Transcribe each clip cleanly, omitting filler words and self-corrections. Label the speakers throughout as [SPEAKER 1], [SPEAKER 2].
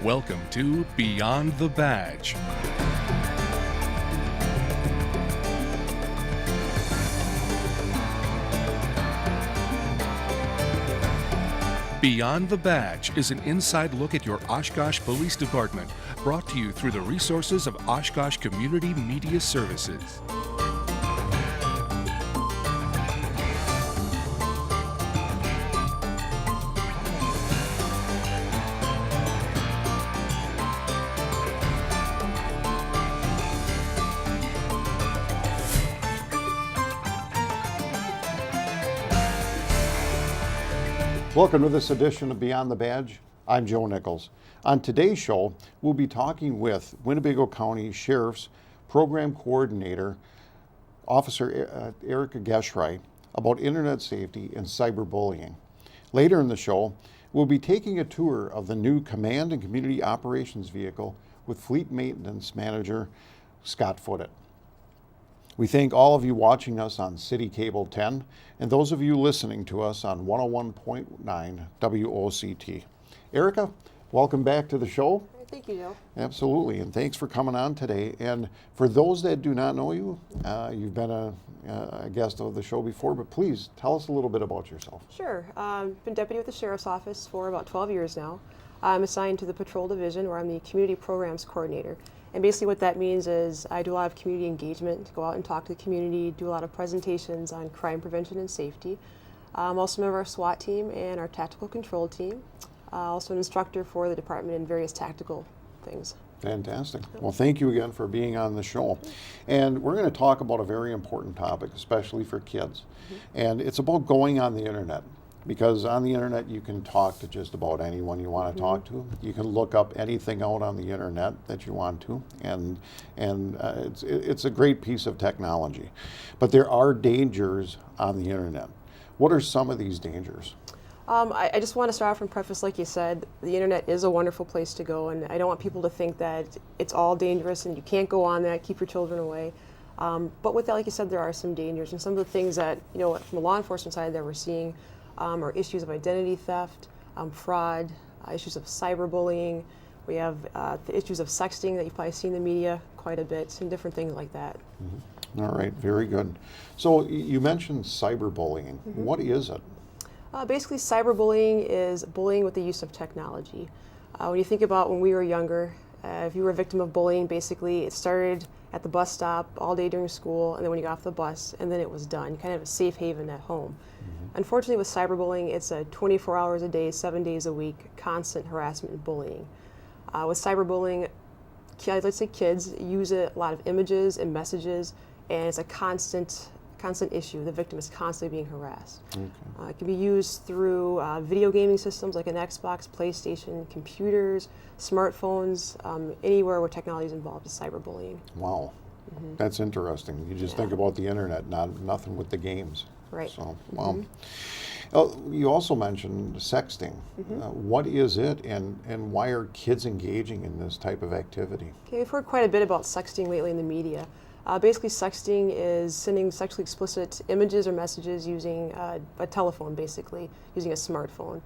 [SPEAKER 1] Welcome to Beyond the Badge. Beyond the Badge is an inside look at your Oshkosh Police Department, brought to you through the resources of Oshkosh Community Media Services.
[SPEAKER 2] Welcome to this edition of Beyond the Badge. I'm Joe Nichols. On today's show, we'll be talking with Winnebago County Sheriff's Program Coordinator, Officer Erica Geschrei, about internet safety and cyberbullying. Later in the show, we'll be taking a tour of the new Command and Community Operations Vehicle with Fleet Maintenance Manager Scott Foote. We thank all of you watching us on City Cable 10 and those of you listening to us on 101.9 WOCT. Erica, welcome back to the show.
[SPEAKER 3] Thank you, Joe.
[SPEAKER 2] Absolutely, and thanks for coming on today. And for those that do not know you, you've been a guest of the show before, but please tell us a little bit about yourself.
[SPEAKER 3] Sure. Been deputy with the Sheriff's Office for about 12 years now. I'm assigned to the Patrol Division, where I'm the Community Programs Coordinator. And basically what that means is I do a lot of community engagement, go out and talk to the community, do a lot of presentations on crime prevention and safety. I'm also a member of our SWAT team and our tactical control team. Also an instructor for the department in various tactical things.
[SPEAKER 2] Fantastic. Well, thank you again for being on the show. And we're going to talk about a very important topic, especially for kids. And it's about going on the internet. Because on the internet, you can talk to just about anyone you want to talk to. You can look up anything out on the internet that you want to, and it's a great piece of technology. But there are dangers on the internet. What are some of these dangers?
[SPEAKER 3] I just want to start off and preface, like you said, the internet is a wonderful place to go, and I don't want people to think that it's all dangerous and you can't go on that, keep your children away. But with that, like you said, there are some dangers, and some of the things that, you know, from the law enforcement side that we're seeing are issues of identity theft, fraud, issues of cyberbullying. We have the issues of sexting that you've probably seen in the media quite a bit, and different things like that.
[SPEAKER 2] All right, very good. So you mentioned cyberbullying. What is it?
[SPEAKER 3] Basically, cyberbullying is bullying with the use of technology. When you think about when we were younger, if you were a victim of bullying, basically it started at the bus stop all day during school, and then when you got off the bus, and then it was done. Kind of a safe haven at home. Unfortunately, with cyberbullying, it's a 24 hours a day, 7 days a week, constant harassment and bullying. With cyberbullying, let's say kids use a lot of images and messages, and it's a constant issue. The victim is constantly being harassed. It can be used through video gaming systems like an Xbox, PlayStation, computers, smartphones, anywhere where technology is involved is cyberbullying.
[SPEAKER 2] Wow, that's interesting. You just think about the internet, nothing with the games.
[SPEAKER 3] Right.
[SPEAKER 2] So, well, you also mentioned sexting. What is it, and why are kids engaging in this type of activity?
[SPEAKER 3] Okay, we've heard quite a bit about sexting lately in the media. Basically, sexting is sending sexually explicit images or messages using a telephone, basically, using a smartphone.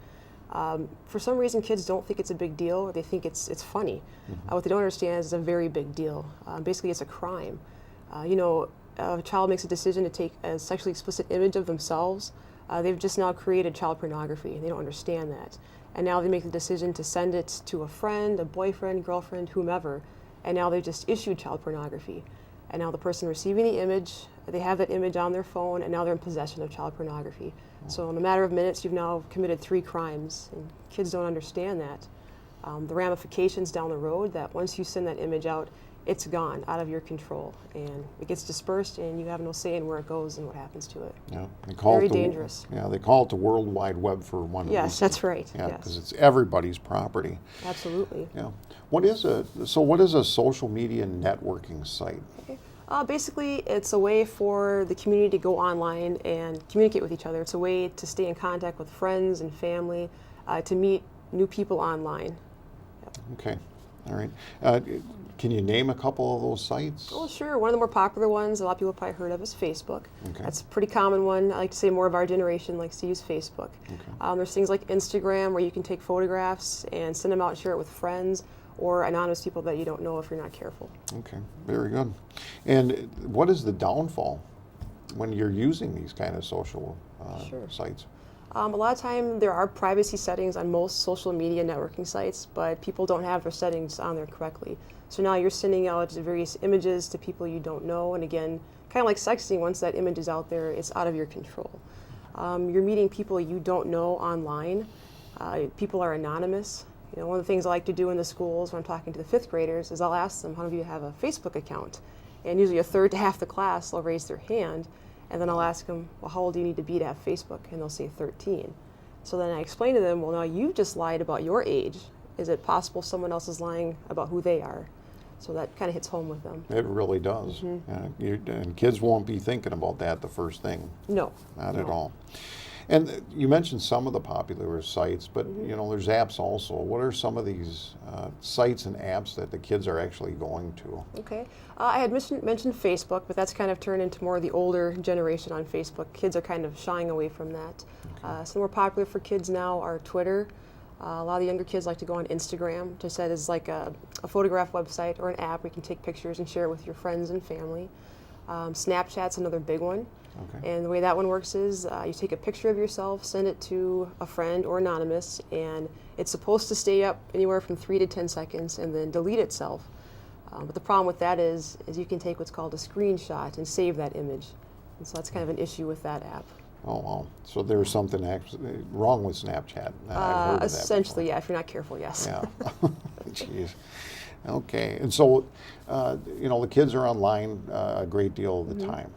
[SPEAKER 3] For some reason, kids don't think it's a big deal, or they think it's funny. What they don't understand is it's a very big deal. Basically, it's a crime. A child makes a decision to take a sexually explicit image of themselves, they've just now created child pornography, and they don't understand that. And now they make the decision to send it to a friend, a boyfriend, girlfriend, whomever, and now they've just issued child pornography. And now the person receiving the image, they have that image on their phone, and now they're in possession of child pornography. So in a matter of minutes, you've now committed 3 crimes, and kids don't understand that. The ramifications down the road, that once you send that image out, it's gone, out of your control, and it gets dispersed, and you have no say in where it goes and what happens to it.
[SPEAKER 2] Yeah,
[SPEAKER 3] very dangerous.
[SPEAKER 2] Yeah, they call it the World Wide Web for one reason.
[SPEAKER 3] Yes, that's right.
[SPEAKER 2] Yeah, because it's everybody's property.
[SPEAKER 3] Absolutely.
[SPEAKER 2] Yeah. What is a social media networking site?
[SPEAKER 3] Okay. Basically, it's a way for the community to go online and communicate with each other. It's a way to stay in contact with friends and family, to meet new people online. Yep.
[SPEAKER 2] Okay. All right. Can you name a couple of those sites?
[SPEAKER 3] Oh, sure. One of the more popular ones a lot of people have probably heard of is Facebook.
[SPEAKER 2] Okay.
[SPEAKER 3] That's a pretty common one. I like to say more of our generation likes to use Facebook.
[SPEAKER 2] Okay.
[SPEAKER 3] There's things like Instagram where you can take photographs and send them out and share it with friends or anonymous people that you don't know if you're not careful.
[SPEAKER 2] Okay, very good. And what is the downfall when you're using these kind of social
[SPEAKER 3] Sure.
[SPEAKER 2] sites?
[SPEAKER 3] A lot of time there are privacy settings on most social media networking sites, but people don't have their settings on there correctly. So now you're sending out various images to people you don't know, and again, kind of like sexting, once that image is out there, it's out of your control. You're meeting people you don't know online. People are anonymous. You know, one of the things I like to do in the schools when I'm talking to the fifth graders is I'll ask them, how many of you have a Facebook account? And usually a third to half the class will raise their hand. And then I'll ask them, well, how old do you need to be to have Facebook? And they'll say 13. So then I explain to them, well, now you just lied about your age. Is it possible someone else is lying about who they are? So that kind of hits home with them.
[SPEAKER 2] It really does. And kids won't be thinking about that the first thing.
[SPEAKER 3] No.
[SPEAKER 2] Not at all. And you mentioned some of the popular sites, but you know, there's apps also. What are some of these sites and apps that the kids are actually going to?
[SPEAKER 3] Okay. I had mentioned Facebook, but that's kind of turned into more of the older generation on Facebook. Kids are kind of shying away from that. Some more popular for kids now are Twitter. A lot of the younger kids like to go on Instagram, just that is like a photograph website or an app where you can take pictures and share it with your friends and family. Snapchat's another big one.
[SPEAKER 2] Okay.
[SPEAKER 3] And the way that one works is you take a picture of yourself, send it to a friend or anonymous, and it's supposed to stay up anywhere from 3 to 10 seconds and then delete itself. But the problem with that is you can take what's called a screenshot and save that image. And so that's kind of an issue with that app.
[SPEAKER 2] Oh, wow. So there's something actually wrong with Snapchat. I've heard of that
[SPEAKER 3] Essentially,
[SPEAKER 2] before.
[SPEAKER 3] yeah, if you're not careful, yes.
[SPEAKER 2] Yeah. Jeez. Okay. And so, you know, the kids are online a great deal of the time.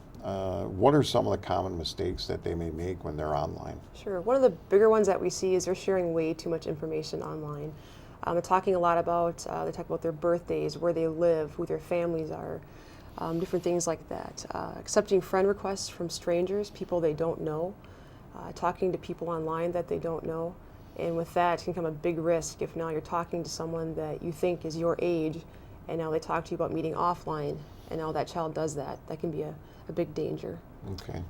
[SPEAKER 2] What are some of the common mistakes that they may make when they're online?
[SPEAKER 3] Sure. One of the bigger ones that we see is they're sharing way too much information online. They're talking a lot about, they talk about their birthdays, where they live, who their families are, different things like that. Accepting friend requests from strangers, people they don't know, talking to people online that they don't know. And with that can come a big risk if now you're talking to someone that you think is your age, and now they talk to you about meeting offline, and now that child does that. That can be a big danger.
[SPEAKER 2] Okay.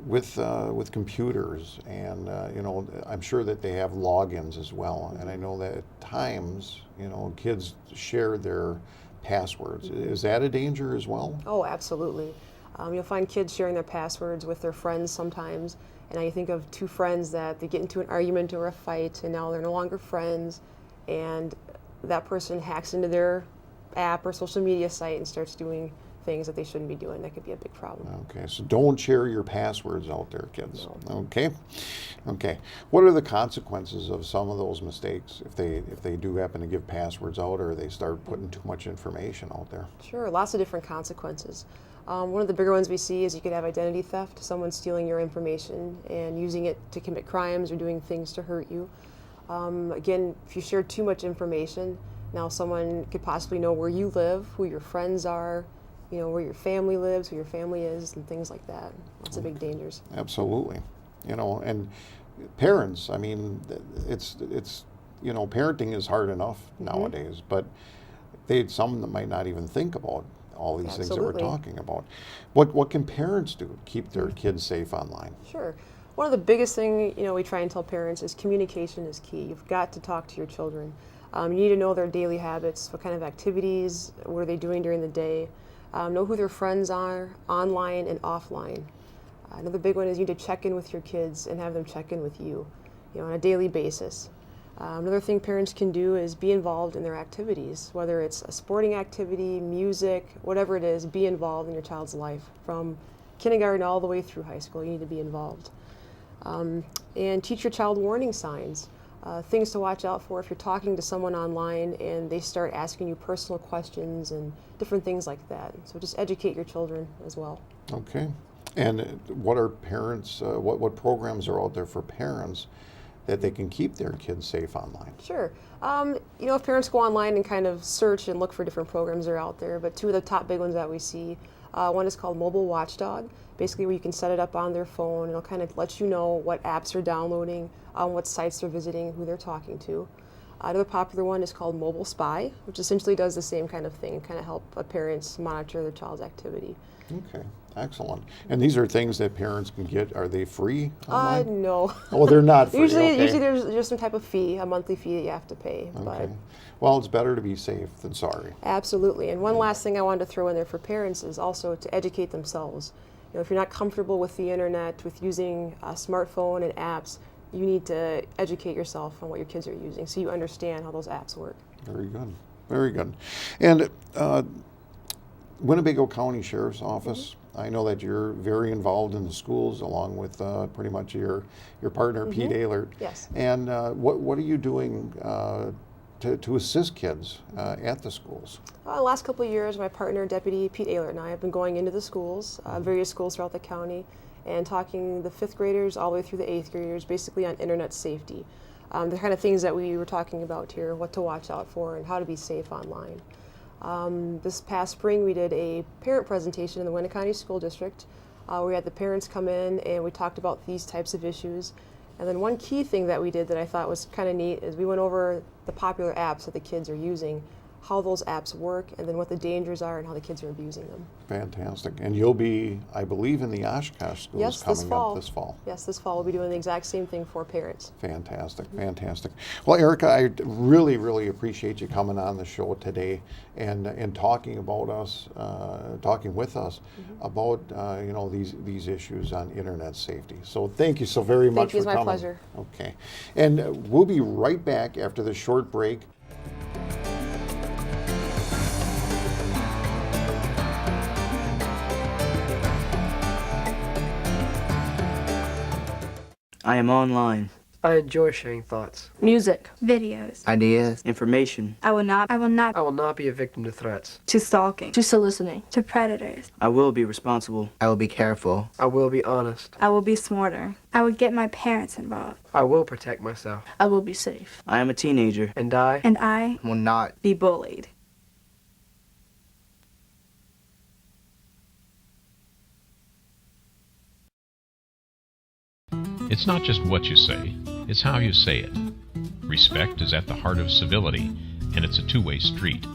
[SPEAKER 2] With computers, and you know, I'm sure that they have logins as well, and I know that at times, you know, kids share their passwords. Is that a danger as well?
[SPEAKER 3] Oh, absolutely. You'll find kids sharing their passwords with their friends sometimes, and now you think of two friends that they get into an argument or a fight, and now they're no longer friends, and that person hacks into their app or social media site and starts doing things that they shouldn't be doing. That could be a big problem.
[SPEAKER 2] Okay, so don't share your passwords out there, kids.
[SPEAKER 3] No.
[SPEAKER 2] Okay. Okay. What are the consequences of some of those mistakes if they do happen to give passwords out or they start putting too much information out there?
[SPEAKER 3] Sure, lots of different consequences. One of the bigger ones we see is you could have identity theft, someone stealing your information and using it to commit crimes or doing things to hurt you. Again, if you share too much information, now someone could possibly know where you live, who your friends are, you know, where your family lives, who your family is, and things like that. Lots of big dangers.
[SPEAKER 2] Absolutely. You know, and parents, I mean, it's you know, parenting is hard enough nowadays, but some that might not even think about all these things that we're talking about. What can parents do to keep their kids safe online?
[SPEAKER 3] Sure. One of the biggest things, you know, we try and tell parents is communication is key. You've got to talk to your children. You need to know their daily habits, what kind of activities, what are they doing during the day. Know who their friends are, online and offline. Another big one is you need to check in with your kids and have them check in with you, you know, on a daily basis. Another thing parents can do is be involved in their activities, whether it's a sporting activity, music, whatever it is, be involved in your child's life. From kindergarten all the way through high school, you need to be involved. And teach your child warning signs. Things to watch out for if you're talking to someone online and they start asking you personal questions and different things like that. So just educate your children as well.
[SPEAKER 2] Okay. And what are parents, what programs are out there for parents that they can keep their kids safe online?
[SPEAKER 3] Sure. You know, if parents go online and kind of search and look for different programs that are out there, but two of the top big ones that we see, one is called Mobile Watchdog, basically where you can set it up on their phone and it'll kind of let you know what apps are downloading, what sites they're visiting, who they're talking to. Another popular one is called Mobile Spy, which essentially does the same kind of thing, kind of help parents monitor their child's activity.
[SPEAKER 2] Okay, excellent. And these are things that parents can get. Are they free online?
[SPEAKER 3] No.
[SPEAKER 2] Oh, they're not free.
[SPEAKER 3] Usually
[SPEAKER 2] okay.
[SPEAKER 3] there's some type of fee, a monthly fee that you have to pay.
[SPEAKER 2] Okay.
[SPEAKER 3] But
[SPEAKER 2] Well, it's better to be safe than sorry.
[SPEAKER 3] absolutely. And one last thing I wanted to throw in there for parents is also to educate themselves. If you're not comfortable with the internet, with using a smartphone and apps, you need to educate yourself on what your kids are using so you understand how those apps work.
[SPEAKER 2] Very good. Very good. And Winnebago County Sheriff's Office, I know that you're very involved in the schools along with pretty much your partner, Pete Ehlert.
[SPEAKER 3] Yes.
[SPEAKER 2] And what are you doing to assist kids at the schools?
[SPEAKER 3] The last couple of years, my partner, Deputy Pete Ehlert, and I have been going into the schools, various schools throughout the county, and talking the 5th graders all the way through the 8th graders, basically on internet safety. The kind of things that we were talking about here, what to watch out for and how to be safe online. This past spring, we did a parent presentation in the Winnebago County School District. We had the parents come in and we talked about these types of issues. And then one key thing that we did that I thought was kind of neat is we went over the popular apps that the kids are using, how those apps work, and then what the dangers are and how the kids are abusing them.
[SPEAKER 2] Fantastic. And you'll be, I believe, in the Oshkosh schools
[SPEAKER 3] Yes,
[SPEAKER 2] coming up this fall.
[SPEAKER 3] Yes, this fall we'll be doing the exact same thing for parents.
[SPEAKER 2] Fantastic, fantastic. Well, Erica, I really, really appreciate you coming on the show today and talking about us, talking with us about these issues on internet safety. So thank you so very much for coming.
[SPEAKER 3] Thank you, it's my pleasure.
[SPEAKER 2] Okay, and we'll be right back after this short break.
[SPEAKER 4] I am online.
[SPEAKER 5] I enjoy sharing thoughts.
[SPEAKER 6] Music.
[SPEAKER 7] Videos.
[SPEAKER 8] Ideas.
[SPEAKER 4] Information.
[SPEAKER 7] I will not
[SPEAKER 5] I will not be a victim to threats.
[SPEAKER 7] to stalking,
[SPEAKER 6] To soliciting.
[SPEAKER 7] to predators.
[SPEAKER 4] I will be responsible.
[SPEAKER 8] I will be careful.
[SPEAKER 5] I will be honest.
[SPEAKER 7] I will be smarter. I will get my parents involved.
[SPEAKER 5] I will protect myself.
[SPEAKER 6] I will be safe.
[SPEAKER 4] I am a teenager.
[SPEAKER 5] And I
[SPEAKER 7] And I
[SPEAKER 8] Will not.
[SPEAKER 7] be bullied.
[SPEAKER 9] It's not just what you say, it's how you say it. Respect is at the heart of civility, and it's a two-way street.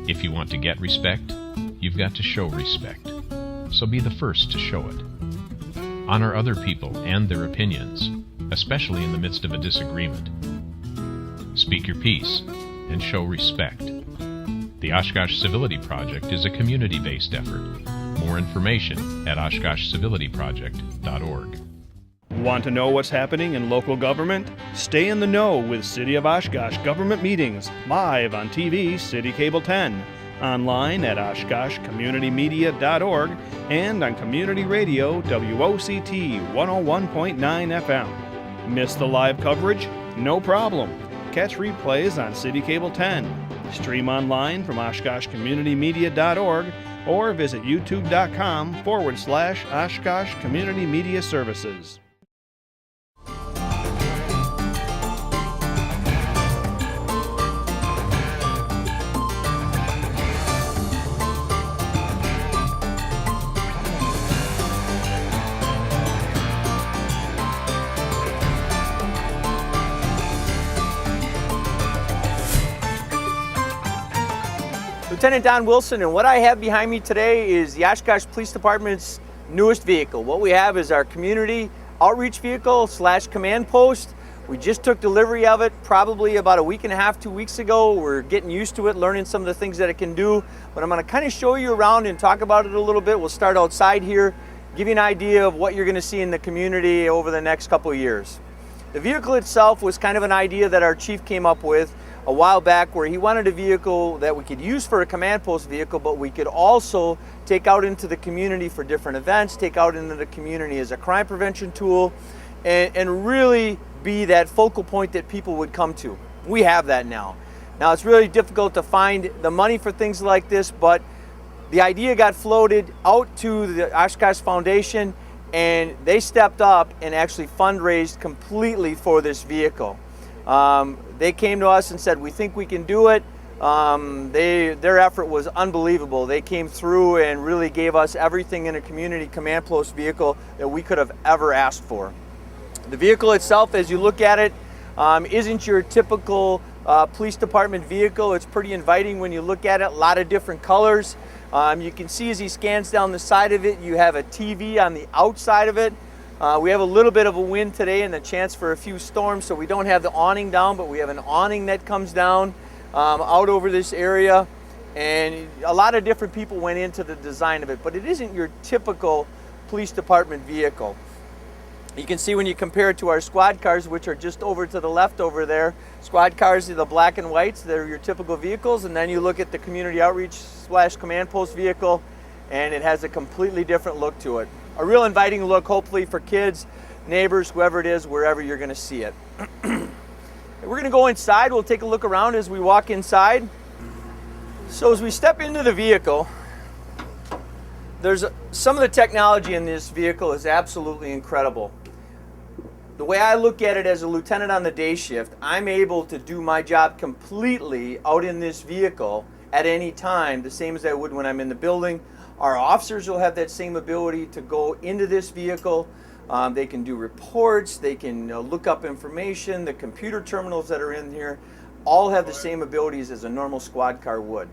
[SPEAKER 9] If you want to get respect, you've got to show respect. So be the first to show it. Honor other people and their opinions, especially in the midst of a disagreement. Speak your piece and show respect. The Oshkosh Civility Project is a community-based effort. More information at oshkoshcivilityproject.org.
[SPEAKER 10] Want to know what's happening in local government? Stay in the know with City of Oshkosh government meetings, live on TV, City Cable 10, online at oshkoshcommunitymedia.org, and on community radio WOCT 101.9 FM. Miss the live coverage? No problem. Catch replays on City Cable 10. Stream online from oshkoshcommunitymedia.org or visit youtube.com/Oshkosh Community Media Services.
[SPEAKER 11] Lieutenant Don Wilson, and what I have behind me today is the Oshkosh Police Department's newest vehicle. What we have is our community outreach vehicle / command post. We just took delivery of it probably about a week and a half, 2 weeks ago. We're getting used to it, learning some of the things that it can do, but I'm going to kind of show you around and talk about it a little bit. We'll start outside here, give you an idea of what you're going to see in the community over the next couple of years. The vehicle itself was kind of an idea that our chief came up with a while back, where he wanted a vehicle that we could use for a command post vehicle, but we could also take out into the community for different events, take out into the community as a crime prevention tool, and really be that focal point that people would come to. We have that now. Now it's really difficult to find the money for things like this, but the idea got floated out to the Oshkosh Foundation, and they stepped up and actually fundraised completely for this vehicle. They came to us and said, we think we can do it. Their effort was unbelievable. They came through and really gave us everything in a community command post vehicle that we could have ever asked for. The vehicle itself, as you look at it, isn't your typical police department vehicle. It's pretty inviting when you look at it. A lot of different colors. You can see as he scans down the side of it, you have a TV on the outside of it. We have a little bit of a wind today and a chance for a few storms, so we don't have the awning down, but we have an awning that comes down out over this area. And a lot of different people went into the design of it, but it isn't your typical police department vehicle. You can see when you compare it to our squad cars, which are just over to the left over there. Squad cars are the black and whites, they're your typical vehicles, and then you look at the community outreach / command post vehicle, and it has a completely different look to it. A real inviting look, hopefully for kids, neighbors, whoever it is, wherever you're gonna see it. We're gonna go inside, we'll take a look around as we walk inside. So as we step into the vehicle, some of the technology in this vehicle is absolutely incredible. The way I look at it as a lieutenant on the day shift, I'm able to do my job completely out in this vehicle at any time, the same as I would when I'm in the building. Our officers will have that same ability to go into this vehicle. They can do reports, they can look up information. The computer terminals that are in here all have the same abilities as a normal squad car would.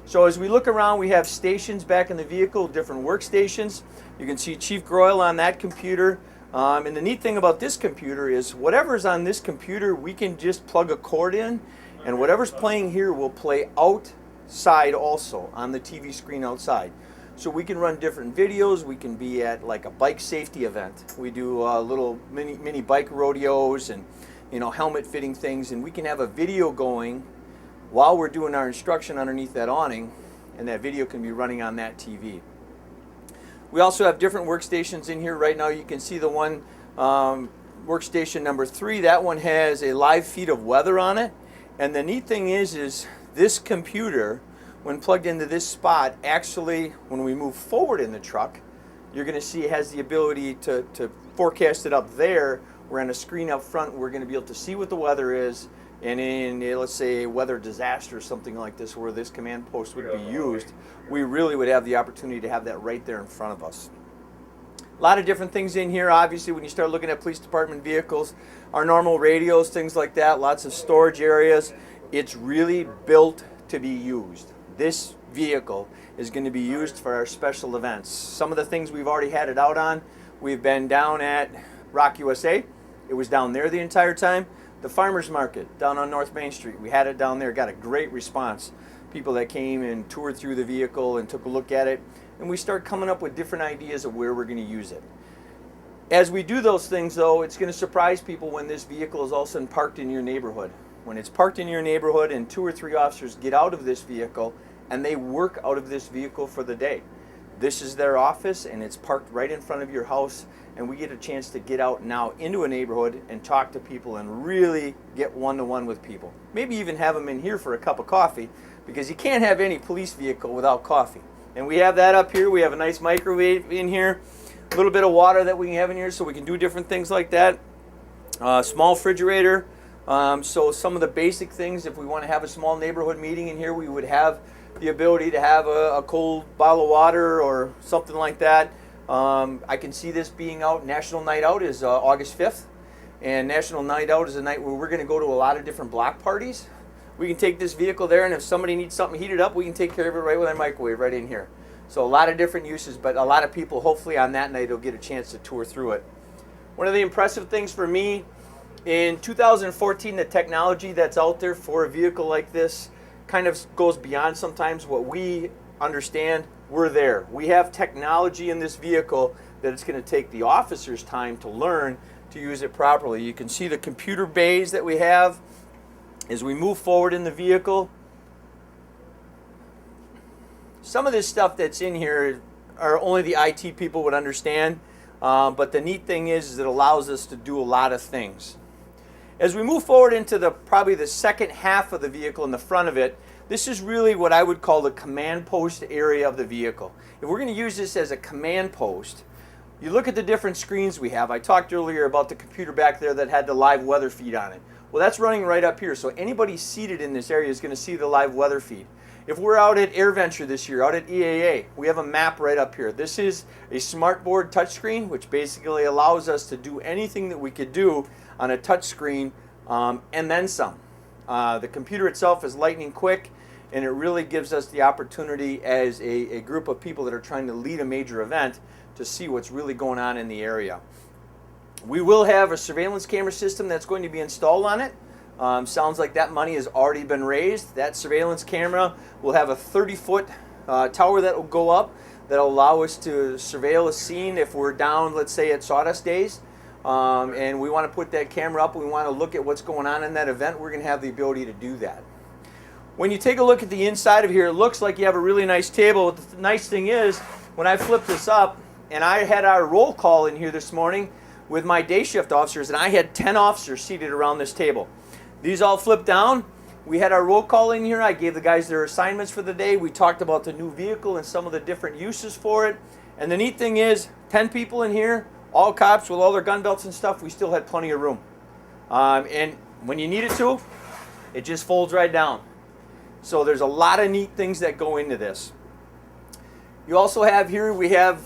[SPEAKER 11] So as we look around, we have stations back in the vehicle, different workstations. You can see Chief Groyle on that computer. And the neat thing about this computer is whatever's on this computer, we can just plug a cord in, and whatever's playing here will play outside also on the TV screen outside. So we can run different videos. We can be at like a bike safety event. We do little mini bike rodeos and helmet fitting things, and we can have a video going while we're doing our instruction underneath that awning, and that video can be running on that TV. We also have different workstations in here. Right now you can see the one workstation number 3. That one has a live feed of weather on it, and the neat thing is this computer, when plugged into this spot, actually when we move forward in the truck, you're going to see it has the ability to forecast it up there. We're on a screen up front. We're going to be able to see what the weather is, and in, let's say, a weather disaster or something like this where this command post would be used, we really would have the opportunity to have that right there in front of us. A lot of different things in here. Obviously, when you start looking at police department vehicles, our normal radios, things like that, lots of storage areas. It's really built to be used. This vehicle is going to be used for our special events. Some of the things we've already had it out on, we've been down at Rock USA. It was down there the entire time. The farmers market down on North Main Street, we had it down there, got a great response. People that came and toured through the vehicle and took a look at it, and we start coming up with different ideas of where we're going to use it. As we do those things though, it's going to surprise people when this vehicle is all of a sudden parked in your neighborhood. When it's parked in your neighborhood and 2 or 3 officers get out of this vehicle and they work out of this vehicle for the day. This is their office and it's parked right in front of your house, and we get a chance to get out now into a neighborhood and talk to people and really get one-to-one with people. Maybe even have them in here for a cup of coffee, because you can't have any police vehicle without coffee. And we have that up here. We have a nice microwave in here, a little bit of water that we can have in here so we can do different things like that. Small refrigerator. So some of the basic things, if we want to have a small neighborhood meeting in here, we would have the ability to have a cold bottle of water or something like that. I can see this being out. National Night Out is August 5th, and National Night Out is a night where we're going to go to a lot of different block parties. We can take this vehicle there, and if somebody needs something heated up, we can take care of it right with our microwave right in here. So a lot of different uses, but a lot of people hopefully on that night will get a chance to tour through it. One of the impressive things for me, in 2014, the technology that's out there for a vehicle like this kind of goes beyond sometimes what we understand. We're there. We have technology in this vehicle that it's going to take the officers time to learn to use it properly. You can see the computer bays that we have as we move forward in the vehicle. Some of this stuff that's in here are only the IT people would understand, but the neat thing is it allows us to do a lot of things. As we move forward into probably the second half of the vehicle in the front of it, this is really what I would call the command post area of the vehicle. If we're going to use this as a command post, you look at the different screens we have. I talked earlier about the computer back there that had the live weather feed on it. Well, that's running right up here, so anybody seated in this area is going to see the live weather feed. If we're out at AirVenture this year, out at EAA, we have a map right up here. This is a smartboard touchscreen, which basically allows us to do anything that we could do on a touchscreen and then some. The computer itself is lightning quick, and it really gives us the opportunity as a group of people that are trying to lead a major event to see what's really going on in the area. We will have a surveillance camera system that's going to be installed on it. Sounds like that money has already been raised. That surveillance camera will have a 30-foot tower that will go up that will allow us to surveil a scene if we're down, let's say, at Sawdust Days. And we want to put that camera up, we want to look at what's going on in that event, we're going to have the ability to do that. When you take a look at the inside of here, it looks like you have a really nice table. The nice thing is, when I flip this up, and I had our roll call in here this morning with my day shift officers, and I had 10 officers seated around this table. These all flipped down. We had our roll call in here. I gave the guys their assignments for the day. We talked about the new vehicle and some of the different uses for it. And the neat thing is, 10 people in here, all cops with all their gun belts and stuff, we still had plenty of room. And when you need it to, it just folds right down. So there's a lot of neat things that go into this. You also have here, we have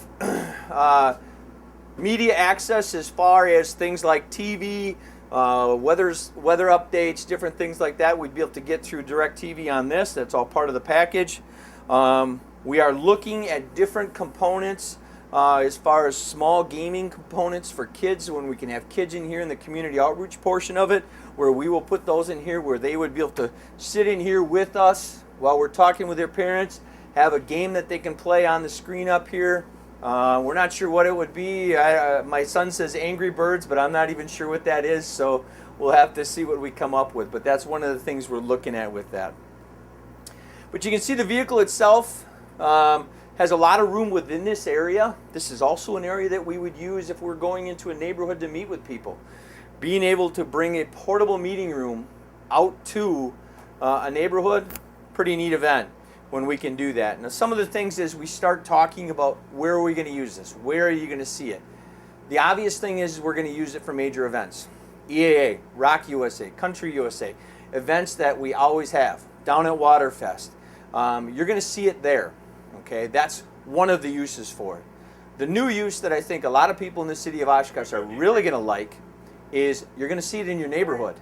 [SPEAKER 11] media access as far as things like TV, weather updates, different things like that. We'd be able to get through DirecTV on this. That's all part of the package. We are looking at different components as far as small gaming components for kids, when we can have kids in here in the community outreach portion of it, where we will put those in here where they would be able to sit in here with us while we're talking with their parents, have a game that they can play on the screen up here. We're not sure what it would be. My son says Angry Birds, but I'm not even sure what that is, so we'll have to see what we come up with. But that's one of the things we're looking at with that. But you can see the vehicle itself has a lot of room within this area. This is also an area that we would use if we're going into a neighborhood to meet with people. Being able to bring a portable meeting room out to a neighborhood, pretty neat event when we can do that. Now, some of the things as we start talking about where are we going to use this, where are you going to see it? The obvious thing is we're going to use it for major events. EAA, Rock USA, Country USA, events that we always have, down at Waterfest. You're going to see it there. Okay, that's one of the uses for it. The new use that I think a lot of people in the city of Oshkosh are really going to like is you're going to see it in your neighborhood.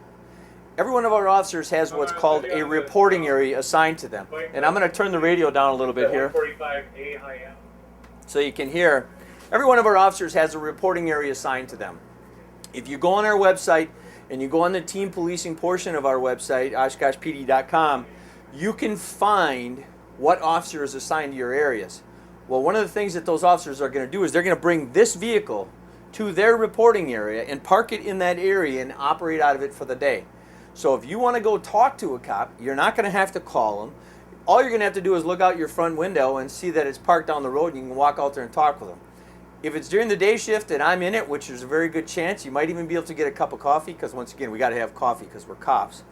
[SPEAKER 11] Every one of our officers has what's called a reporting area assigned to them. And I'm going to turn the radio down a little bit here so you can hear. Every one of our officers has a reporting area assigned to them. If you go on our website and you go on the team policing portion of our website, OshkoshPD.com, you can find what officer is assigned to your areas. Well, one of the things that those officers are going to do is they're going to bring this vehicle to their reporting area and park it in that area and operate out of it for the day. So if you want to go talk to a cop, you're not going to have to call them. All you're going to have to do is look out your front window and see that it's parked down the road, and you can walk out there and talk with them. If it's during the day shift and I'm in it, which is a very good chance, you might even be able to get a cup of coffee, because once again, we got to have coffee because we're cops.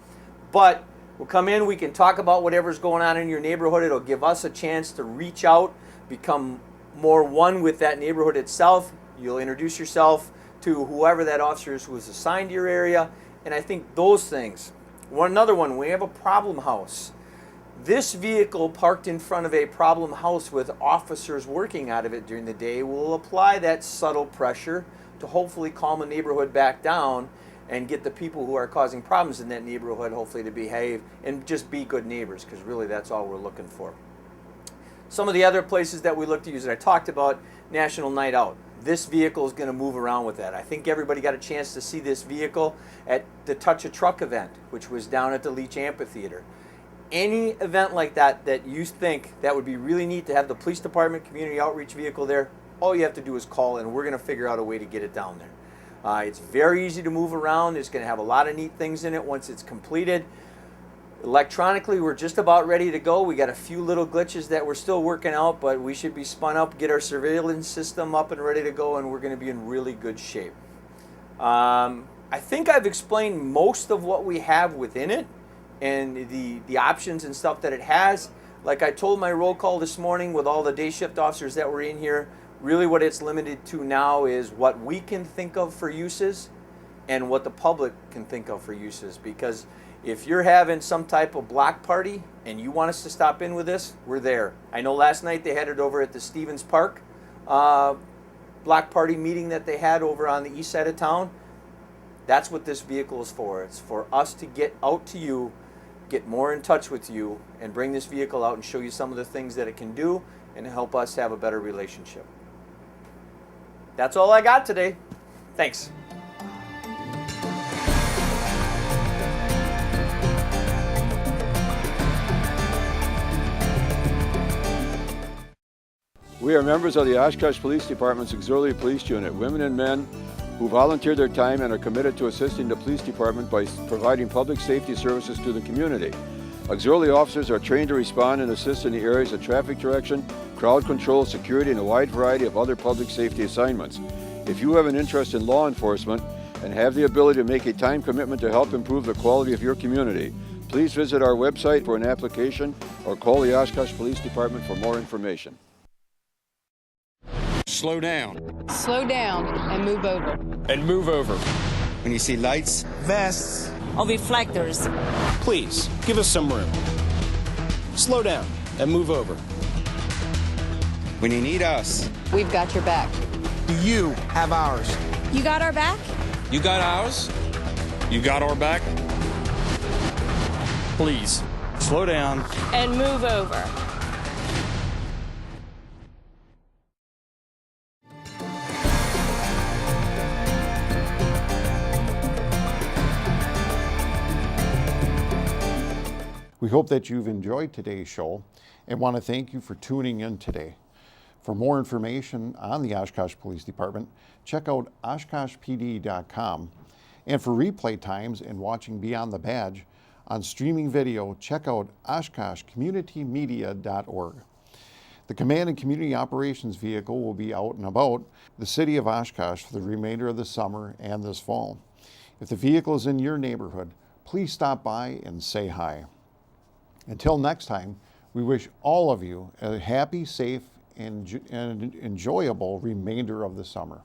[SPEAKER 11] But we'll come in, we can talk about whatever's going on in your neighborhood. It'll give us a chance to reach out, become more one with that neighborhood itself. You'll introduce yourself to whoever that officer is who is assigned to your area. And I think those things. Another one, we have a problem house. This vehicle parked in front of a problem house with officers working out of it during the day will apply that subtle pressure to hopefully calm the neighborhood back down and get the people who are causing problems in that neighborhood hopefully to behave and just be good neighbors, because really that's all we're looking for. Some of the other places that we look to use it, I talked about National Night Out. This vehicle is going to move around with that. I think everybody got a chance to see this vehicle at the Touch a Truck event, which was down at the Leach Amphitheater. Any event like that that you think that would be really neat to have the police department community outreach vehicle there, all you have to do is call and we're going to figure out a way to get it down there. It's very easy to move around. It's going to have a lot of neat things in it once it's completed. Electronically, we're just about ready to go. We got a few little glitches that we're still working out, but we should be spun up, get our surveillance system up and ready to go, and we're going to be in really good shape. I think I've explained most of what we have within it and the options and stuff that it has. Like I told my roll call this morning with all the day shift officers that were in here, really what it's limited to now is what we can think of for uses and what the public can think of for uses. Because if you're having some type of block party and you want us to stop in with this, we're there. I know last night they had it over at the Stevens Park block party meeting that they had over on the east side of town. That's what this vehicle is for. It's for us to get out to you, get more in touch with you, and bring this vehicle out and show you some of the things that it can do and help us have a better relationship. That's all I got today. Thanks.
[SPEAKER 6] We are members of the Oshkosh Police Department's Auxiliary Police Unit, women and men who volunteer their time and are committed to assisting the police department by providing public safety services to the community. Auxiliary officers are trained to respond and assist in the areas of traffic direction, crowd control, security, and a wide variety of other public safety assignments. If you have an interest in law enforcement and have the ability to make a time commitment to help improve the quality of your community, please visit our website for an application or call the Oshkosh Police Department for more information.
[SPEAKER 8] Slow down.
[SPEAKER 12] Slow down and move over.
[SPEAKER 8] And move over.
[SPEAKER 13] When you see lights,
[SPEAKER 12] Vests. Or reflectors.
[SPEAKER 8] Please, give us some room. Slow down and move over.
[SPEAKER 13] when you need us,
[SPEAKER 12] We've got your back.
[SPEAKER 8] You have ours.
[SPEAKER 7] You got our back?
[SPEAKER 8] You got ours? You got our back? Please, slow down.
[SPEAKER 12] And move over.
[SPEAKER 2] We hope that you've enjoyed today's show and want to thank you for tuning in today. For more information on the Oshkosh Police Department, check out oshkoshpd.com. And for replay times and watching Beyond the Badge on streaming video, check out oshkoshcommunitymedia.org. The Command and Community Operations Vehicle will be out and about the city of Oshkosh for the remainder of the summer and this fall. If the vehicle is in your neighborhood, please stop by and say hi. Until next time, we wish all of you a happy, safe, and enjoyable remainder of the summer.